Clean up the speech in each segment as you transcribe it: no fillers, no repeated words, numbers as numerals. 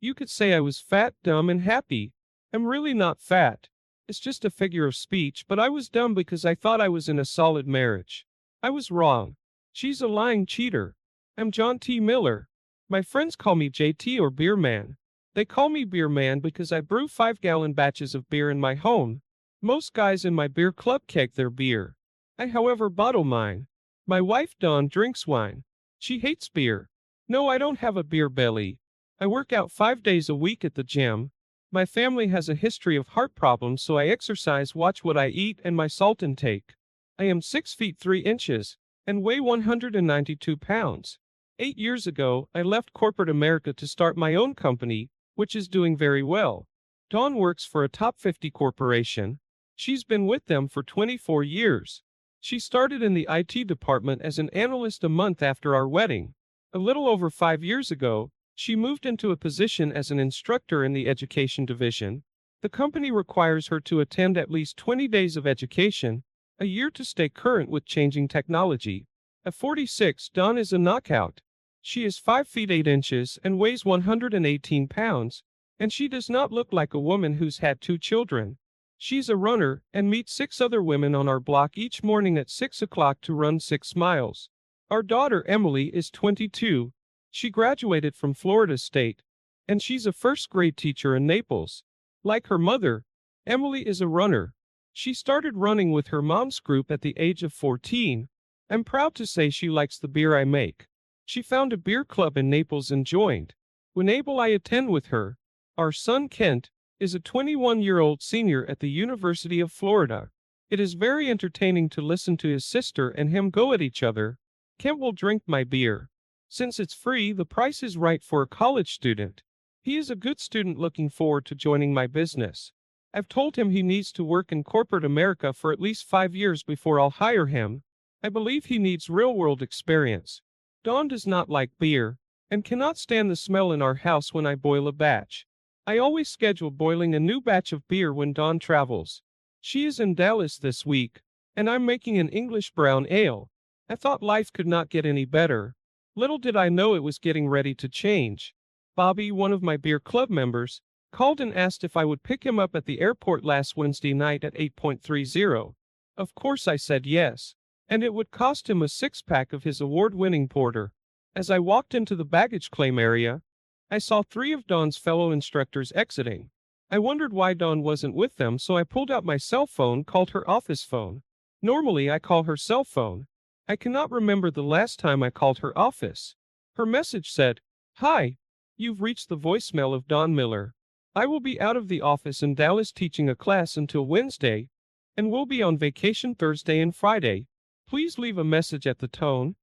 You could say I was fat, dumb, and happy. I'm really not fat. It's just a figure of speech, but I was dumb because I thought I was in a solid marriage. I was wrong. She's a lying cheater. I'm John T. Miller. My friends call me JT or Beer Man. They call me Beer Man because I brew 5-gallon batches of beer in my home. Most guys in my beer club keg their beer. I, however, bottle mine. My wife Dawn drinks wine. She hates beer. No, I don't have a beer belly. I work out 5 days a week at the gym. My family has a history of heart problems, so I exercise, watch what I eat, and my salt intake. I am 6 feet 3 inches and weigh 192 pounds. 8 years ago, I left corporate America to start my own company, which is doing very well. Dawn works for a top 50 corporation. She's been with them for 24 years. She started in the IT department as an analyst a month after our wedding. A little over 5 years ago, she moved into a position as an instructor in the education division. The company requires her to attend at least 20 days of education a year to stay current with changing technology. At 46, Dawn is a knockout. She is 5 feet 8 inches and weighs 118 pounds, and she does not look like a woman who's had 2 children. She's a runner and meets 6 other women on our block each morning at 6 o'clock to run 6 miles. Our daughter Emily is 22. She graduated from Florida State, and she's a first-grade teacher in Naples. Like her mother, Emily is a runner. She started running with her mom's group at the age of 14. I'm proud to say she likes the beer I make. She found a beer club in Naples and joined. When able, I attend with her. Our son Kent is a 21-year-old senior at the University of Florida. It is very entertaining to listen to his sister and him go at each other. Kent will drink my beer. Since it's free, the price is right for a college student. He is a good student looking forward to joining my business. I've told him he needs to work in corporate America for at least 5 years before I'll hire him. I believe he needs real-world experience. Dawn does not like beer and cannot stand the smell in our house when I boil a batch. I always schedule boiling a new batch of beer when Dawn travels. She is in Dallas this week, and I'm making an English brown ale. I thought life could not get any better. Little did I know it was getting ready to change. Bobby, one of my beer club members, called and asked if I would pick him up at the airport last Wednesday night at 8:30. Of course I said yes, and it would cost him a 6-pack of his award-winning porter. As I walked into the baggage claim area, I saw 3 of Dawn's fellow instructors exiting. I wondered why Dawn wasn't with them, so I pulled out my cell phone, called her office phone. Normally I call her cell phone. I cannot remember the last time I called her office. Her message said, "Hi, you've reached the voicemail of Dawn Miller. I will be out of the office in Dallas teaching a class until Wednesday, and will be on vacation Thursday and Friday. Please leave a message at the tone,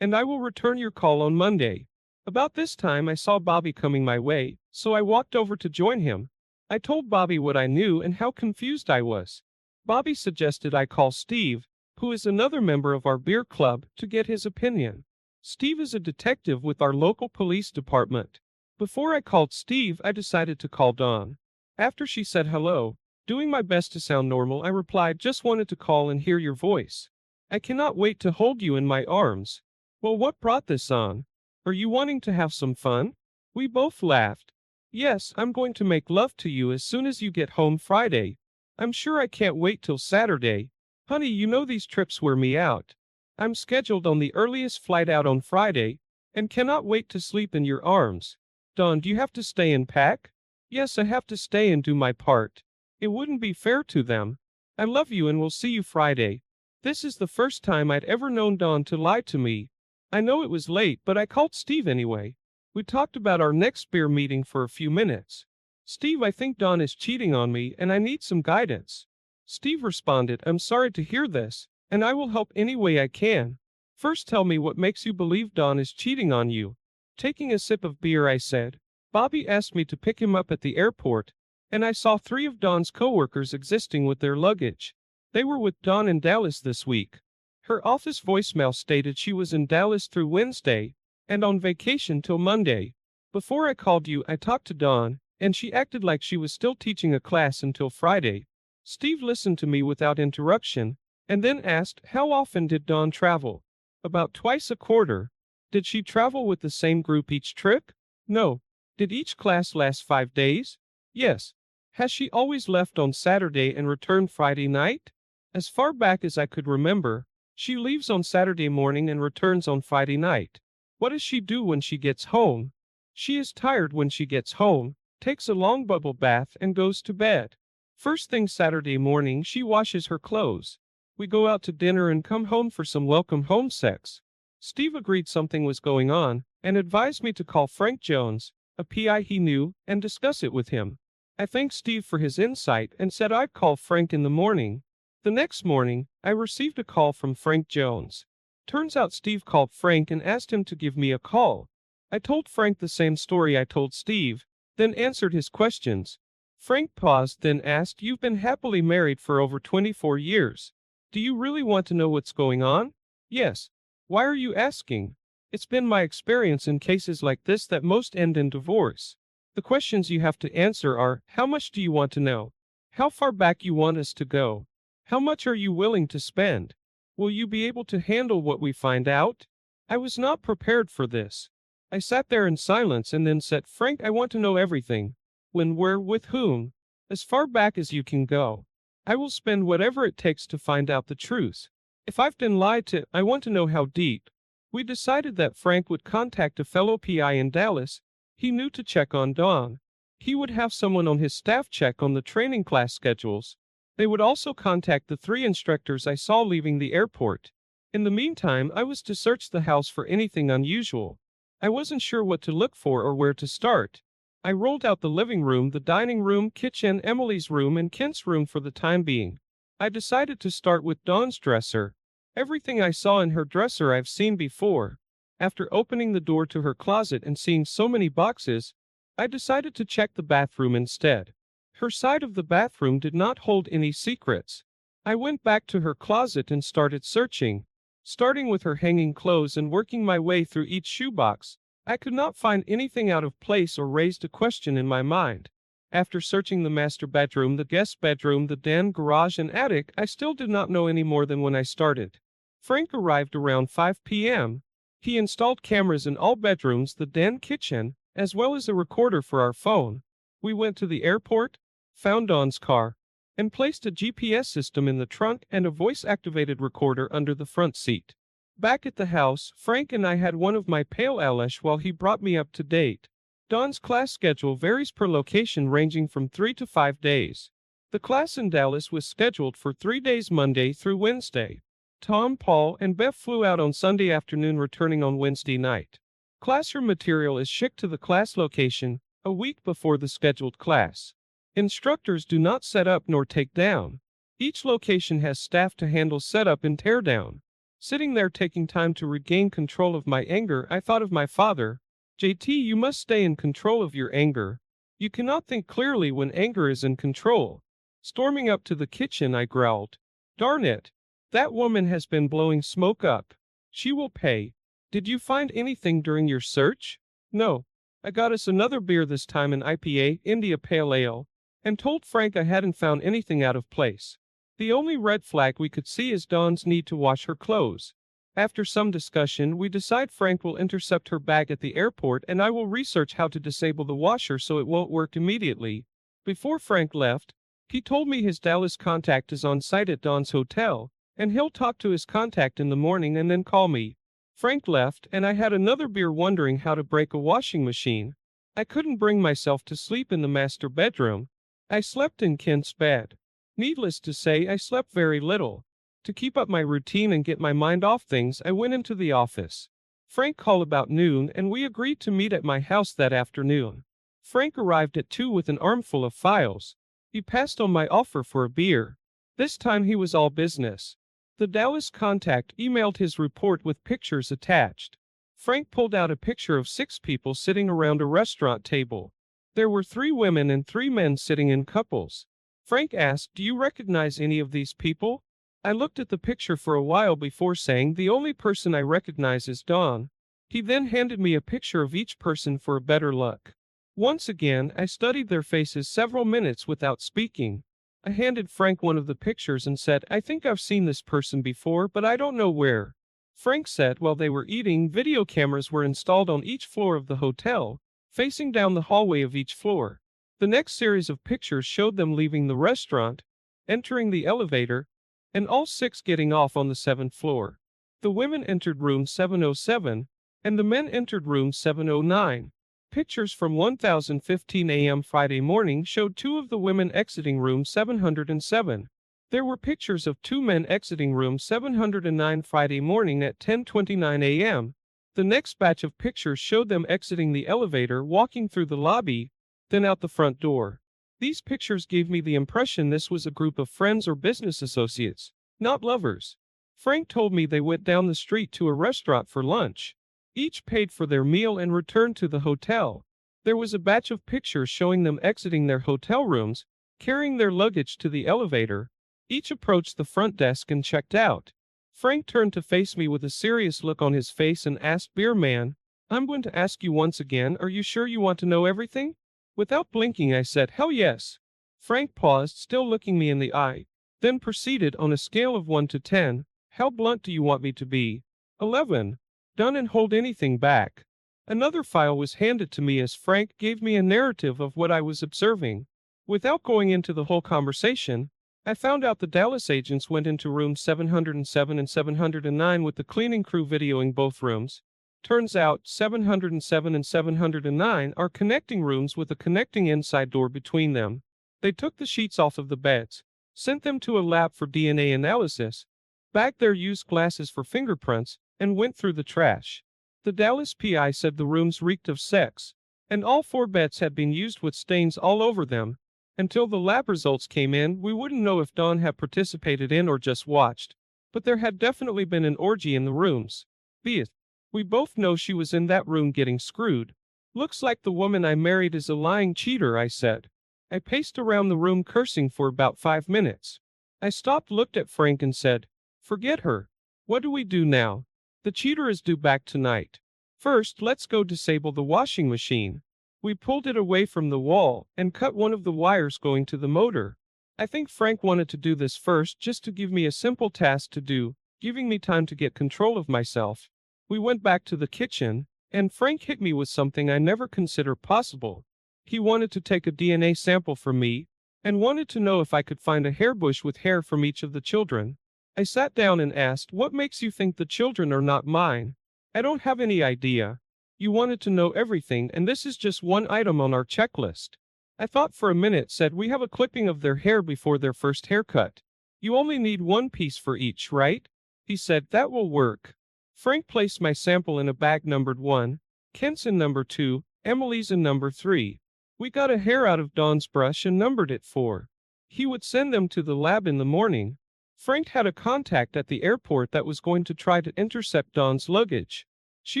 and I will return your call on Monday." About this time I saw Bobby coming my way, so I walked over to join him. I told Bobby what I knew and how confused I was. Bobby suggested I call Steve, who is another member of our beer club, to get his opinion. Steve is a detective with our local police department. Before I called Steve, I decided to call Dawn. After she said hello, doing my best to sound normal, I replied, "Just wanted to call and hear your voice. I cannot wait to hold you in my arms." "Well, what brought this on? Are you wanting to have some fun?" We both laughed. "Yes, I'm going to make love to you as soon as you get home Friday. I'm sure I can't wait till Saturday. Honey, you know these trips wear me out. I'm scheduled on the earliest flight out on Friday, and cannot wait to sleep in your arms." "Dawn, do you have to stay and pack?" "Yes, I have to stay and do my part. It wouldn't be fair to them. I love you and will see you Friday." This is the first time I'd ever known Dawn to lie to me. I know it was late, but I called Steve anyway. We talked about our next beer meeting for a few minutes. "Steve, I think Dawn is cheating on me and I need some guidance." Steve responded, "I'm sorry to hear this, and I will help any way I can. First tell me what makes you believe Dawn is cheating on you." Taking a sip of beer, I said, "Bobby asked me to pick him up at the airport, and I saw 3 of Dawn's coworkers existing with their luggage. They were with Dawn in Dallas this week." Her office voicemail stated she was in Dallas through Wednesday, and on vacation till Monday. Before I called you, I talked to Dawn, and she acted like she was still teaching a class until Friday. Steve listened to me without interruption, and then asked, "How often did Dawn travel?" "About twice a quarter." "Did she travel with the same group each trip?" "No. Did each class last 5 days? Yes. Has she always left on Saturday and returned Friday night? As far back as I could remember, she leaves on Saturday morning and returns on Friday night. What does she do when she gets home? She is tired when she gets home, takes a long bubble bath, and goes to bed. First thing Saturday morning, she washes her clothes. We go out to dinner and come home for some welcome home sex. Steve agreed something was going on and advised me to call Frank Jones, a PI he knew, and discuss it with him. I thanked Steve for his insight and said I'd call Frank in the morning. The next morning, I received a call from Frank Jones. Turns out Steve called Frank and asked him to give me a call. I told Frank the same story I told Steve, then answered his questions. Frank paused, then asked, "You've been happily married for over 24 years. Do you really want to know what's going on?" "Yes." "Why are you asking?" "It's been my experience in cases like this that most end in divorce. The questions you have to answer are, how much do you want to know? How far back you want us to go? How much are you willing to spend? Will you be able to handle what we find out?" I was not prepared for this. I sat there in silence and then said, "Frank, I want to know everything. When, where, with whom. As far back as you can go. I will spend whatever it takes to find out the truth. If I've been lied to, I want to know how deep." We decided that Frank would contact a fellow PI in Dallas he knew to check on Dawn. He would have someone on his staff check on the training class schedules. They would also contact the 3 instructors I saw leaving the airport. In the meantime, I was to search the house for anything unusual. I wasn't sure what to look for or where to start. I rolled out the living room, the dining room, kitchen, Emily's room, and Kent's room for the time being. I decided to start with Dawn's dresser. Everything I saw in her dresser I've seen before. After opening the door to her closet and seeing so many boxes, I decided to check the bathroom instead. Her side of the bathroom did not hold any secrets. I went back to her closet and started searching, starting with her hanging clothes and working my way through each shoebox. I could not find anything out of place or raised a question in my mind. After searching the master bedroom, the guest bedroom, the den, garage, and attic, I still did not know any more than when I started. Frank arrived around 5 p.m. He installed cameras in all bedrooms, the den, kitchen, as well as a recorder for our phone. We went to the airport, found Dawn's car, and placed a GPS system in the trunk and a voice-activated recorder under the front seat. Back at the house, Frank and I had one of my pale Alish while he brought me up to date. Dawn's class schedule varies per location, ranging from 3 to 5 days. The class in Dallas was scheduled for 3 days, Monday through Wednesday. Tom, Paul, and Beth flew out on Sunday afternoon, returning on Wednesday night. Classroom material is shipped to the class location a week before the scheduled class. Instructors do not set up nor take down. Each location has staff to handle setup and teardown. Sitting there taking time to regain control of my anger, I thought of my father. "JT, you must stay in control of your anger. You cannot think clearly when anger is in control." Storming up to the kitchen, I growled, "Darn it. That woman has been blowing smoke up. She will pay. Did you find anything during your search?" "No. I got us another beer, this time an IPA, India Pale Ale, and told Frank I hadn't found anything out of place. The only red flag we could see is Dawn's need to wash her clothes. After some discussion, we decide Frank will intercept her bag at the airport and I will research how to disable the washer so it won't work immediately." Before Frank left, he told me his Dallas contact is on site at Dawn's hotel, and he'll talk to his contact in the morning and then call me. Frank left, and I had another beer, wondering how to break a washing machine. I couldn't bring myself to sleep in the master bedroom. I slept in Kent's bed. Needless to say, I slept very little. To keep up my routine and get my mind off things, I went into the office. Frank called about noon, and we agreed to meet at my house that afternoon. Frank arrived at 2 with an armful of files. He passed on my offer for a beer. This time he was all business. The Dallas contact emailed his report with pictures attached. Frank pulled out a picture of 6 people sitting around a restaurant table. There were 3 women and 3 men sitting in couples. Frank asked, "Do you recognize any of these people?" I looked at the picture for a while before saying, "The only person I recognize is Dawn." He then handed me a picture of each person for a better look. Once again, I studied their faces several minutes without speaking. I handed Frank one of the pictures and said, "I think I've seen this person before, but I don't know where." Frank said while they were eating, video cameras were installed on each floor of the hotel. facing down the hallway of each floor. The next series of pictures showed them leaving the restaurant, entering the elevator, and all six getting off on the seventh floor. The women entered room 707, and the men entered room 709. Pictures from 10:15 a.m. Friday morning showed two of the women exiting room 707. There were pictures of two men exiting room 709 Friday morning at 10:29 a.m. The next batch of pictures showed them exiting the elevator, walking through the lobby, then out the front door. These pictures gave me the impression this was a group of friends or business associates, not lovers. Frank told me they went down the street to a restaurant for lunch. Each paid for their meal and returned to the hotel. There was a batch of pictures showing them exiting their hotel rooms, carrying their luggage to the elevator. Each approached the front desk and checked out. Frank turned to face me with a serious look on his face and asked, "Beer man, I'm going to ask you once again, are you sure you want to know everything?" Without blinking, I said, "Hell yes." Frank paused, still looking me in the eye, then proceeded, "On a scale of 1 to 10, how blunt do you want me to be?" 11. Done and hold anything back. Another file was handed to me as Frank gave me a narrative of what I was observing. Without going into the whole conversation, I found out the Dallas agents went into rooms 707 and 709 with the cleaning crew videoing both rooms. Turns out 707 and 709 are connecting rooms with a connecting inside door between them. They took the sheets off of the beds, sent them to a lab for DNA analysis, bagged their used glasses for fingerprints, and went through the trash. The Dallas PI said the rooms reeked of sex, and all four beds had been used with stains all over them. Until the lab results came in, we wouldn't know if Dawn had participated in or just watched, but there had definitely been an orgy in the rooms. Be it. We both know she was in that room getting screwed. Looks like the woman I married is a lying cheater, I said. I paced around the room cursing for about 5 minutes. I stopped, looked at Frank and said, "Forget her. What do we do now? The cheater is due back tonight. First, let's go disable the washing machine." We pulled it away from the wall and cut one of the wires going to the motor. I think Frank wanted to do this first just to give me a simple task to do, giving me time to get control of myself. We went back to the kitchen, and Frank hit me with something I never considered possible. He wanted to take a DNA sample from me, and wanted to know if I could find a hairbush with hair from each of the children. I sat down and asked, "What makes you think the children are not mine?" "I don't have any idea. You wanted to know everything, and this is just one item on our checklist." I thought for a minute, said, "We have a clipping of their hair before their first haircut. You only need one piece for each, right?" He said, "That will work." Frank placed my sample in a bag numbered 1, Kent's in number 2, Emily's in number 3. We got a hair out of Dawn's brush and numbered it 4. He would send them to the lab in the morning. Frank had a contact at the airport that was going to try to intercept Dawn's luggage. She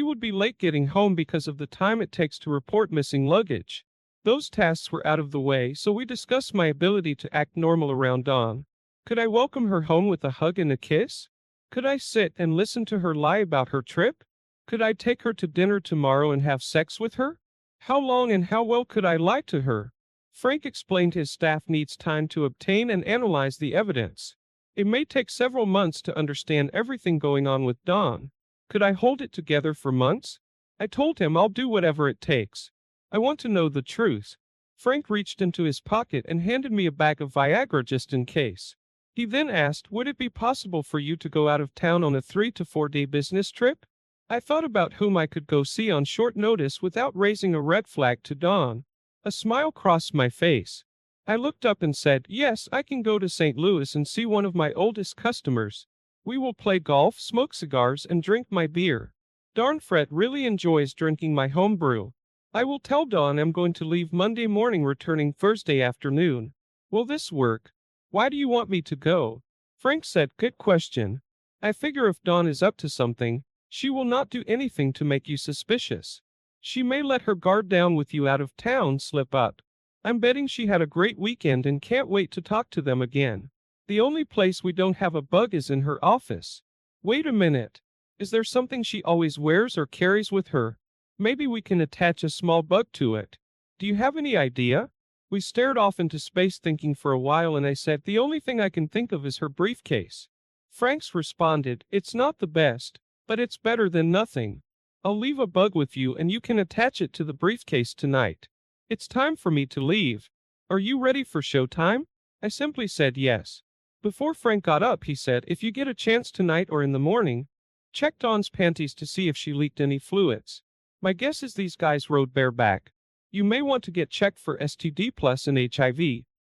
would be late getting home because of the time it takes to report missing luggage. Those tasks were out of the way, so we discussed my ability to act normal around Dawn. Could I welcome her home with a hug and a kiss? Could I sit and listen to her lie about her trip? Could I take her to dinner tomorrow and have sex with her? How long and how well could I lie to her? Frank explained his staff needs time to obtain and analyze the evidence. It may take several months to understand everything going on with Dawn. Could I hold it together for months? I told him I'll do whatever it takes. I want to know the truth. Frank reached into his pocket and handed me a bag of Viagra just in case. He then asked, "Would it be possible for you to go out of town on a 3 to 4 day business trip?" I thought about whom I could go see on short notice without raising a red flag to Dawn. A smile crossed my face. I looked up and said, "Yes, I can go to St. Louis and see one of my oldest customers. We will play golf, smoke cigars, and drink my beer. Darn Fred really enjoys drinking my home brew. I will tell Dawn I'm going to leave Monday morning, returning Thursday afternoon. Will this work? Why do you want me to go?" Frank said, "Good question. I figure if Dawn is up to something, she will not do anything to make you suspicious. She may let her guard down with you out of town slip up. I'm betting she had a great weekend and can't wait to talk to them again. The only place we don't have a bug is in her office. Wait a minute. Is there something she always wears or carries with her? Maybe we can attach a small bug to it. Do you have any idea?" We stared off into space thinking for a while, and I said, "The only thing I can think of is her briefcase." Franks responded, "It's not the best, but it's better than nothing." I'll leave a bug with you and you can attach it to the briefcase tonight. It's time for me to leave. Are you ready for showtime? I simply said yes. Before Frank got up, he said, if you get a chance tonight or in the morning, check Dawn's panties to see if she leaked any fluids. My guess is these guys rode bareback. You may want to get checked for STD plus and HIV.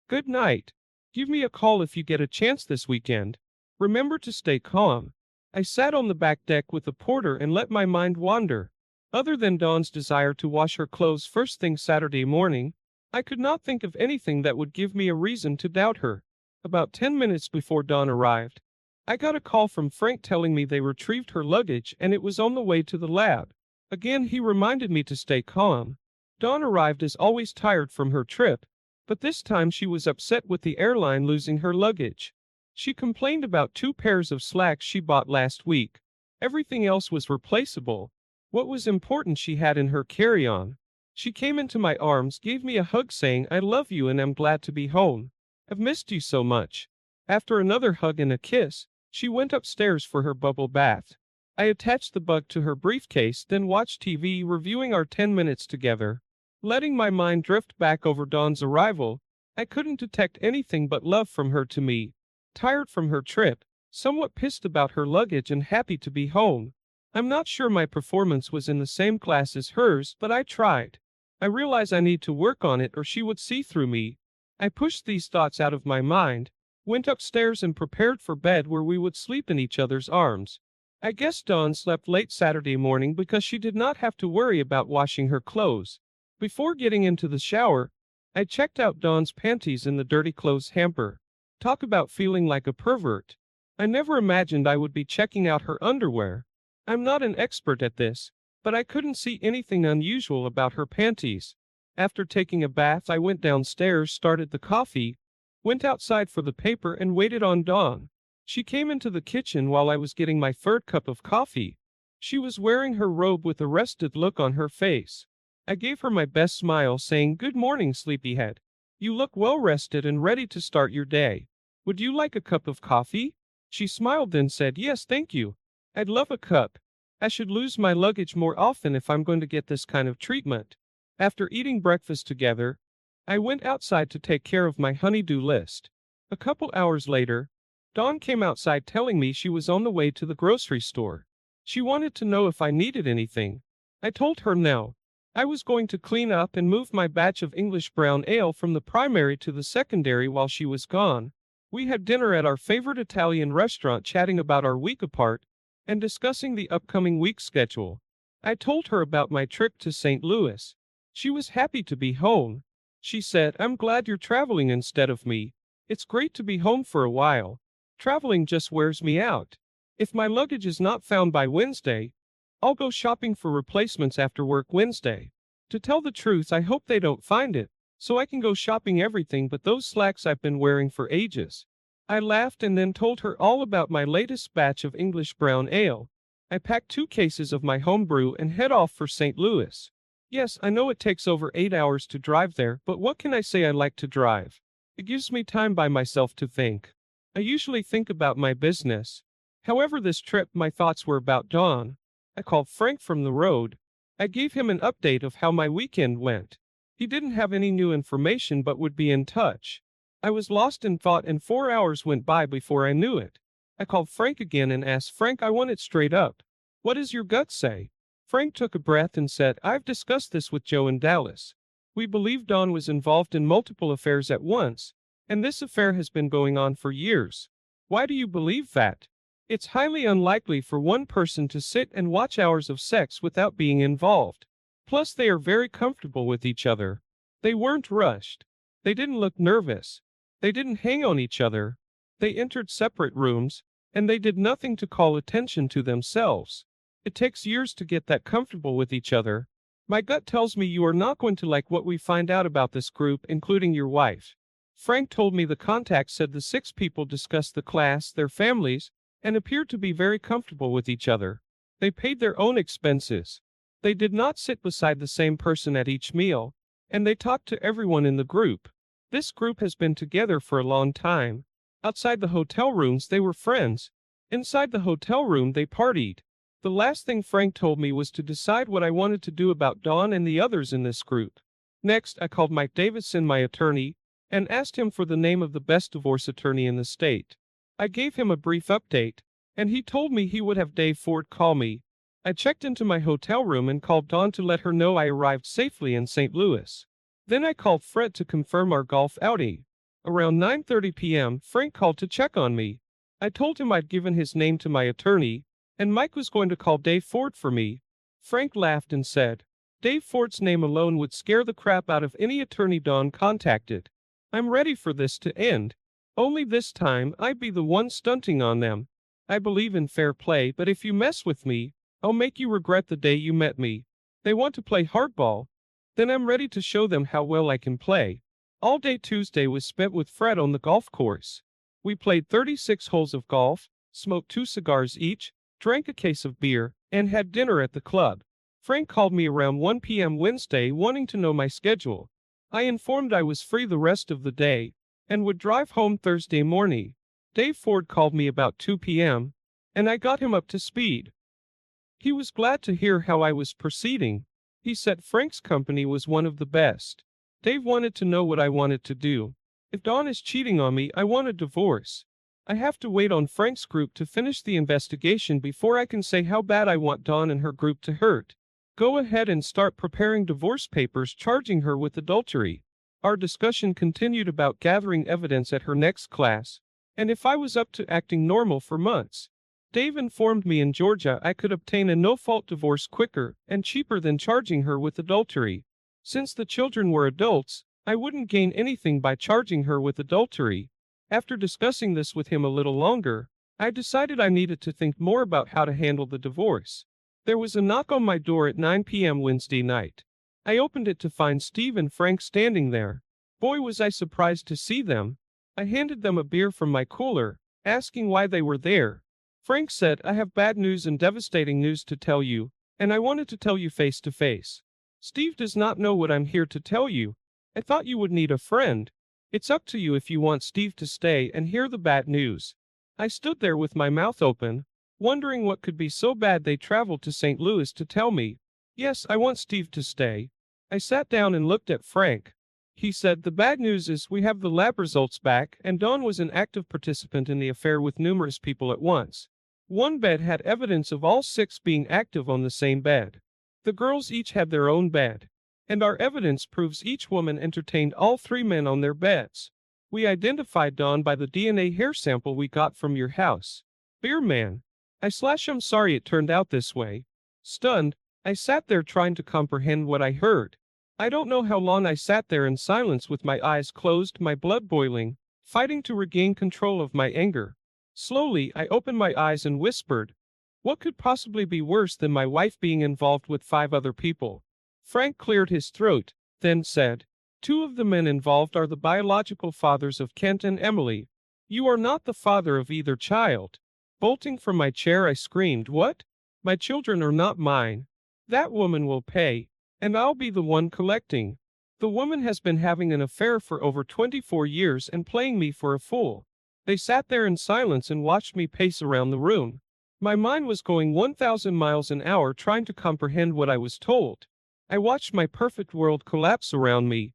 Good night. Give me a call if you get a chance this weekend. Remember to stay calm. I sat on the back deck with the porter and let my mind wander. Other than Dawn's desire to wash her clothes first thing Saturday morning, I could not think of anything that would give me a reason to doubt her. About 10 minutes before Dawn arrived, I got a call from Frank telling me they retrieved her luggage and it was on the way to the lab. Again, he reminded me to stay calm. Dawn arrived as always tired from her trip, but this time she was upset with the airline losing her luggage. She complained about 2 pairs of slacks she bought last week. Everything else was replaceable. What was important she had in her carry-on. She came into my arms, gave me a hug saying, I love you and am glad to be home. I've missed you so much. After another hug and a kiss, she went upstairs for her bubble bath. I attached the bug to her briefcase, then watched TV reviewing our 10 minutes together. Letting my mind drift back over Dawn's arrival, I couldn't detect anything but love from her to me. Tired from her trip, somewhat pissed about her luggage and happy to be home. I'm not sure my performance was in the same class as hers, but I tried. I realize I need to work on it or she would see through me. I pushed these thoughts out of my mind, went upstairs and prepared for bed where we would sleep in each other's arms. I guess Dawn slept late Saturday morning because she did not have to worry about washing her clothes. Before getting into the shower, I checked out Dawn's panties in the dirty clothes hamper. Talk about feeling like a pervert. I never imagined I would be checking out her underwear. I'm not an expert at this, but I couldn't see anything unusual about her panties. After taking a bath, I went downstairs, started the coffee, went outside for the paper and waited on Dawn. She came into the kitchen while I was getting my third cup of coffee. She was wearing her robe with a rested look on her face. I gave her my best smile saying, Good morning, sleepyhead. You look well rested and ready to start your day. Would you like a cup of coffee? She smiled then said, Yes, thank you. I'd love a cup. I should lose my luggage more often if I'm going to get this kind of treatment. After eating breakfast together, I went outside to take care of my honey-do list. A couple hours later, Dawn came outside telling me she was on the way to the grocery store. She wanted to know if I needed anything. I told her no. I was going to clean up and move my batch of English brown ale from the primary to the secondary while she was gone. We had dinner at our favorite Italian restaurant, chatting about our week apart and discussing the upcoming week schedule. I told her about my trip to St. Louis. She was happy to be home. She said, I'm glad you're traveling instead of me. It's great to be home for a while. Traveling just wears me out. If my luggage is not found by Wednesday, I'll go shopping for replacements after work Wednesday. To tell the truth, I hope they don't find it, so I can go shopping everything but those slacks I've been wearing for ages. I laughed and then told her all about my latest batch of English brown ale. I packed 2 cases of my home brew and head off for St. Louis. Yes, I know it takes over 8 hours to drive there, but what can I say? I like to drive. It gives me time by myself to think. I usually think about my business. However, this trip my thoughts were about Dawn. I called Frank from the road. I gave him an update of how my weekend went. He didn't have any new information but would be in touch. I was lost in thought and 4 hours went by before I knew it. I called Frank again and asked Frank, I want it straight up. What does your gut say? Frank took a breath and said, I've discussed this with Joe in Dallas. We believe Dawn was involved in multiple affairs at once, and this affair has been going on for years. Why do you believe that? It's highly unlikely for one person to sit and watch hours of sex without being involved. Plus, they are very comfortable with each other. They weren't rushed. They didn't look nervous. They didn't hang on each other. They entered separate rooms, and they did nothing to call attention to themselves. It takes years to get that comfortable with each other. My gut tells me you are not going to like what we find out about this group, including your wife. Frank told me the contact said the 6 people discussed the class, their families, and appeared to be very comfortable with each other. They paid their own expenses. They did not sit beside the same person at each meal, and they talked to everyone in the group. This group has been together for a long time. Outside the hotel rooms they were friends. Inside the hotel room they partied. The last thing Frank told me was to decide what I wanted to do about Dawn and the others in this group. Next, I called Mike Davidson, my attorney, and asked him for the name of the best divorce attorney in the state. I gave him a brief update, and he told me he would have Dave Ford call me. I checked into my hotel room and called Dawn to let her know I arrived safely in St. Louis. Then I called Fred to confirm our golf outing. Around 9:30 p.m., Frank called to check on me. I told him I'd given his name to my attorney, and Mike was going to call Dave Ford for me. Frank laughed and said, Dave Ford's name alone would scare the crap out of any attorney Dawn contacted. I'm ready for this to end. Only this time I'd be the one stunting on them. I believe in fair play, but if you mess with me, I'll make you regret the day you met me. They want to play hardball? Then I'm ready to show them how well I can play. All day Tuesday was spent with Fred on the golf course. We played 36 holes of golf, smoked 2 cigars each, drank a case of beer, and had dinner at the club. Frank called me around 1 p.m. Wednesday wanting to know my schedule. I informed I was free the rest of the day and would drive home Thursday morning. Dave Ford called me about 2 p.m., and I got him up to speed. He was glad to hear how I was proceeding. He said Frank's company was one of the best. Dave wanted to know what I wanted to do. If Dawn is cheating on me, I want a divorce. I have to wait on Frank's group to finish the investigation before I can say how bad I want Dawn and her group to hurt. Go ahead and start preparing divorce papers charging her with adultery. Our discussion continued about gathering evidence at her next class, and if I was up to acting normal for months. Dave informed me in Georgia I could obtain a no-fault divorce quicker and cheaper than charging her with adultery. Since the children were adults, I wouldn't gain anything by charging her with adultery. After discussing this with him a little longer, I decided I needed to think more about how to handle the divorce. There was a knock on my door at 9 p.m. Wednesday night. I opened it to find Steve and Frank standing there. Boy, was I surprised to see them. I handed them a beer from my cooler, asking why they were there. Frank said, I have bad news and devastating news to tell you, and I wanted to tell you face to face. Steve does not know what I'm here to tell you. I thought you would need a friend. It's up to you if you want Steve to stay and hear the bad news. I stood there with my mouth open, wondering what could be so bad they traveled to St. Louis to tell me. Yes, I want Steve to stay. I sat down and looked at Frank. He said, the bad news is we have the lab results back, and Dawn was an active participant in the affair with numerous people at once. One bed had evidence of all 6 being active on the same bed. The girls each had their own bed, and our evidence proves each woman entertained all 3 men on their beds. We identified Dawn by the DNA hair sample we got from your house. Beer man. I'm sorry it turned out this way. Stunned, I sat there trying to comprehend what I heard. I don't know how long I sat there in silence with my eyes closed, my blood boiling, fighting to regain control of my anger. Slowly, I opened my eyes and whispered, what could possibly be worse than my wife being involved with 5 other people? Frank cleared his throat, then said, 2 of the men involved are the biological fathers of Kent and Emily. You are not the father of either child. Bolting from my chair, I screamed, what? My children are not mine. That woman will pay, and I'll be the one collecting. The woman has been having an affair for over 24 years and playing me for a fool. They sat there in silence and watched me pace around the room. My mind was going 1,000 miles an hour trying to comprehend what I was told. I watched my perfect world collapse around me,